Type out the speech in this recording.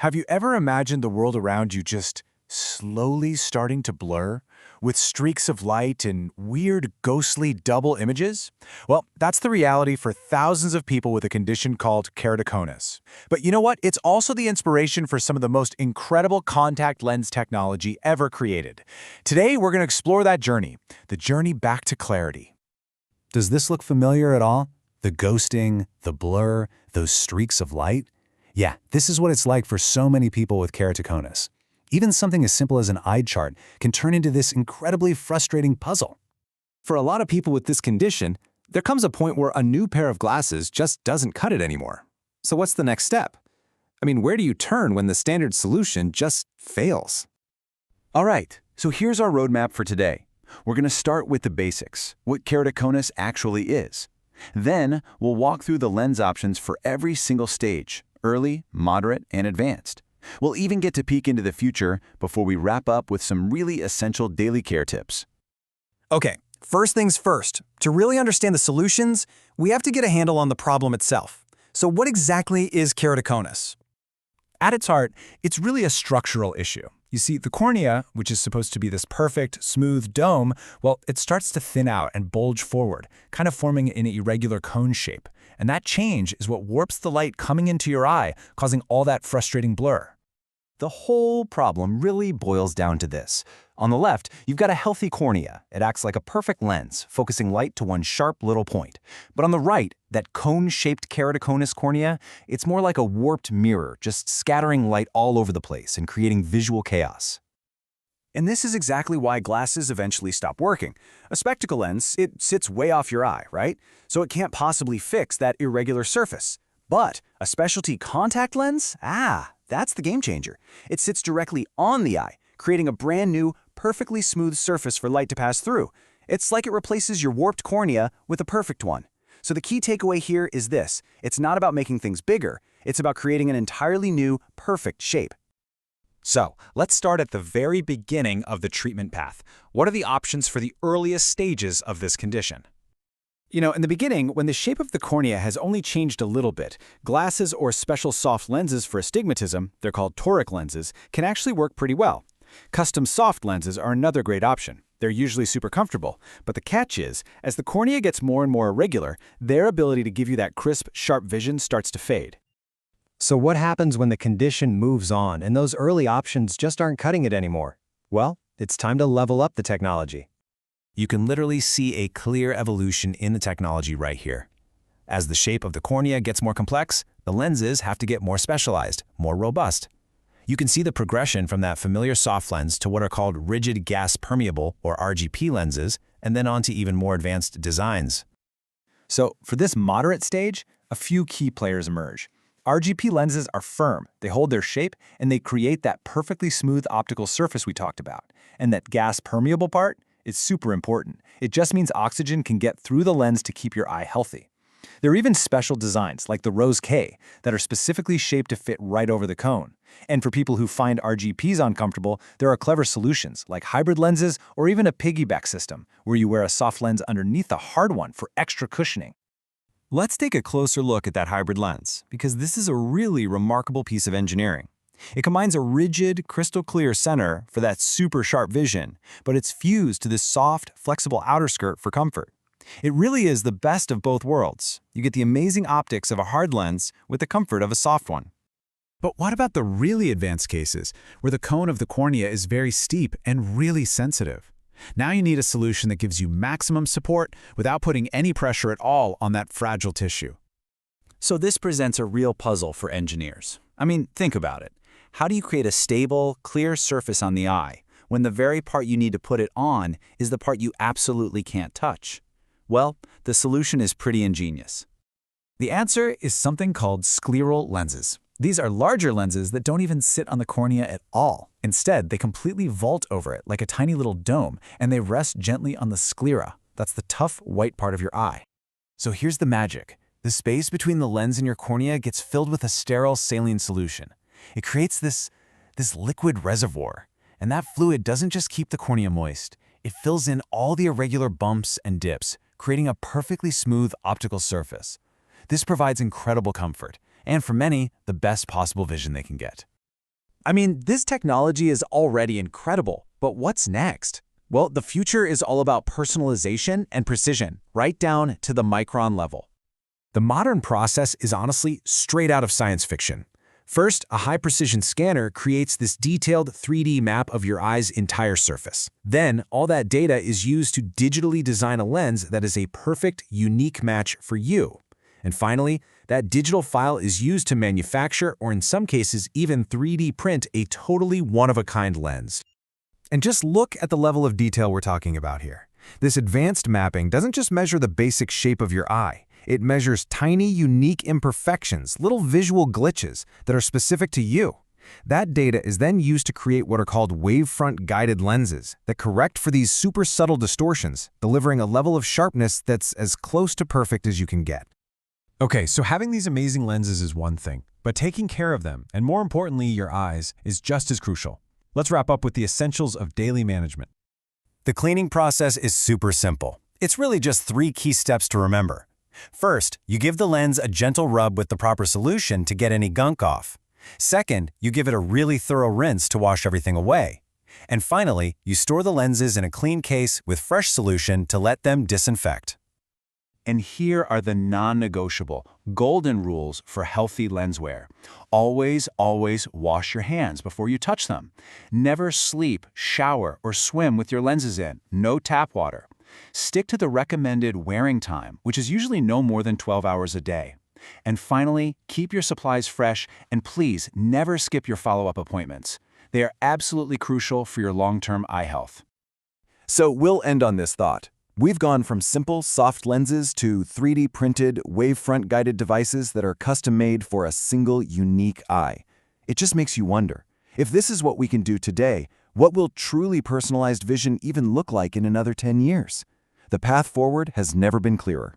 Have you ever imagined the world around you just slowly starting to blur, with streaks of light and weird, ghostly double images? Well, that's the reality for thousands of people with a condition called keratoconus. But you know what? It's also the inspiration for some of the most incredible contact lens technology ever created. Today, we're going to explore that journey, the journey back to clarity. Does this look familiar at all? The ghosting, the blur, those streaks of light? Yeah, this is what it's like for so many people with keratoconus. Even something as simple as an eye chart can turn into this incredibly frustrating puzzle. For a lot of people with this condition, there comes a point where a new pair of glasses just doesn't cut it anymore. So what's the next step? Where do you turn when the standard solution just fails? All right, so here's our roadmap for today. We're going to start with the basics, what keratoconus actually is. Then, we'll walk through the lens options for every single stage, early, moderate, and advanced. We'll even get to peek into the future before we wrap up with some really essential daily care tips. Okay, first things first. To really understand the solutions, we have to get a handle on the problem itself. So what exactly is keratoconus? At its heart, it's really a structural issue. You see, the cornea, which is supposed to be this perfect, smooth dome, well, it starts to thin out and bulge forward, kind of forming an irregular cone shape. And that change is what warps the light coming into your eye, causing all that frustrating blur. The whole problem really boils down to this. On the left, you've got a healthy cornea. It acts like a perfect lens, focusing light to one sharp little point. But on the right, that cone-shaped keratoconus cornea, it's more like a warped mirror, just scattering light all over the place and creating visual chaos. And this is exactly why glasses eventually stop working. A spectacle lens, it sits way off your eye, right? So it can't possibly fix that irregular surface. But a specialty contact lens? That's the game changer. It sits directly on the eye, creating a brand new, perfectly smooth surface for light to pass through. It's like it replaces your warped cornea with a perfect one. So the key takeaway here is this. It's not about making things bigger. It's about creating an entirely new, perfect shape. So, let's start at the very beginning of the treatment path. What are the options for the earliest stages of this condition? In the beginning, when the shape of the cornea has only changed a little bit, glasses or special soft lenses for astigmatism, they're called toric lenses, can actually work pretty well. Custom soft lenses are another great option. They're usually super comfortable, but the catch is, as the cornea gets more and more irregular, their ability to give you that crisp, sharp vision starts to fade. So what happens when the condition moves on and those early options just aren't cutting it anymore? Well, it's time to level up the technology. You can literally see a clear evolution in the technology right here. As the shape of the cornea gets more complex, the lenses have to get more specialized, more robust. You can see the progression from that familiar soft lens to what are called rigid gas permeable or RGP lenses, and then on to even more advanced designs. So for this moderate stage, a few key players emerge. RGP lenses are firm, they hold their shape, and they create that perfectly smooth optical surface we talked about. And that gas permeable part? It's super important. It just means oxygen can get through the lens to keep your eye healthy. There are even special designs, like the Rose K, that are specifically shaped to fit right over the cone. And for people who find RGPs uncomfortable, there are clever solutions, like hybrid lenses or even a piggyback system, where you wear a soft lens underneath a hard one for extra cushioning. Let's take a closer look at that hybrid lens, because this is a really remarkable piece of engineering. It combines a rigid, crystal-clear center for that super sharp vision, but it's fused to this soft, flexible outer skirt for comfort. It really is the best of both worlds. You get the amazing optics of a hard lens with the comfort of a soft one. But what about the really advanced cases, where the cone of the cornea is very steep and really sensitive? Now you need a solution that gives you maximum support without putting any pressure at all on that fragile tissue. So this presents a real puzzle for engineers. Think about it. How do you create a stable, clear surface on the eye when the very part you need to put it on is the part you absolutely can't touch? Well, the solution is pretty ingenious. The answer is something called scleral lenses. These are larger lenses that don't even sit on the cornea at all. Instead, they completely vault over it like a tiny little dome, and they rest gently on the sclera. That's the tough, white part of your eye. So here's the magic. The space between the lens and your cornea gets filled with a sterile saline solution. It creates this liquid reservoir, and that fluid doesn't just keep the cornea moist. It fills in all the irregular bumps and dips, creating a perfectly smooth optical surface. This provides incredible comfort, and for many, the best possible vision they can get. I mean, this technology is already incredible, but what's next? Well, the future is all about personalization and precision, right down to the micron level. The modern process is honestly straight out of science fiction. First, a high-precision scanner creates this detailed 3D map of your eye's entire surface. Then, all that data is used to digitally design a lens that is a perfect, unique match for you. And finally, that digital file is used to manufacture, or in some cases, even 3D print a totally one-of-a-kind lens. And just look at the level of detail we're talking about here. This advanced mapping doesn't just measure the basic shape of your eye. It measures tiny, unique imperfections, little visual glitches that are specific to you. That data is then used to create what are called wavefront-guided lenses that correct for these super subtle distortions, delivering a level of sharpness that's as close to perfect as you can get. Okay, so having these amazing lenses is one thing, but taking care of them, and more importantly, your eyes, is just as crucial. Let's wrap up with the essentials of daily management. The cleaning process is super simple. It's really just 3 key steps to remember. First, you give the lens a gentle rub with the proper solution to get any gunk off. Second, you give it a really thorough rinse to wash everything away. And finally, you store the lenses in a clean case with fresh solution to let them disinfect. And here are the non-negotiable, golden rules for healthy lens wear. Always, always wash your hands before you touch them. Never sleep, shower, or swim with your lenses in. No tap water. Stick to the recommended wearing time, which is usually no more than 12 hours a day. And finally, keep your supplies fresh, and please never skip your follow-up appointments. They are absolutely crucial for your long-term eye health. So we'll end on this thought. We've gone from simple, soft lenses to 3D printed, wavefront-guided devices that are custom-made for a single, unique eye. It just makes you wonder, if this is what we can do today, what will truly personalized vision even look like in another 10 years? The path forward has never been clearer.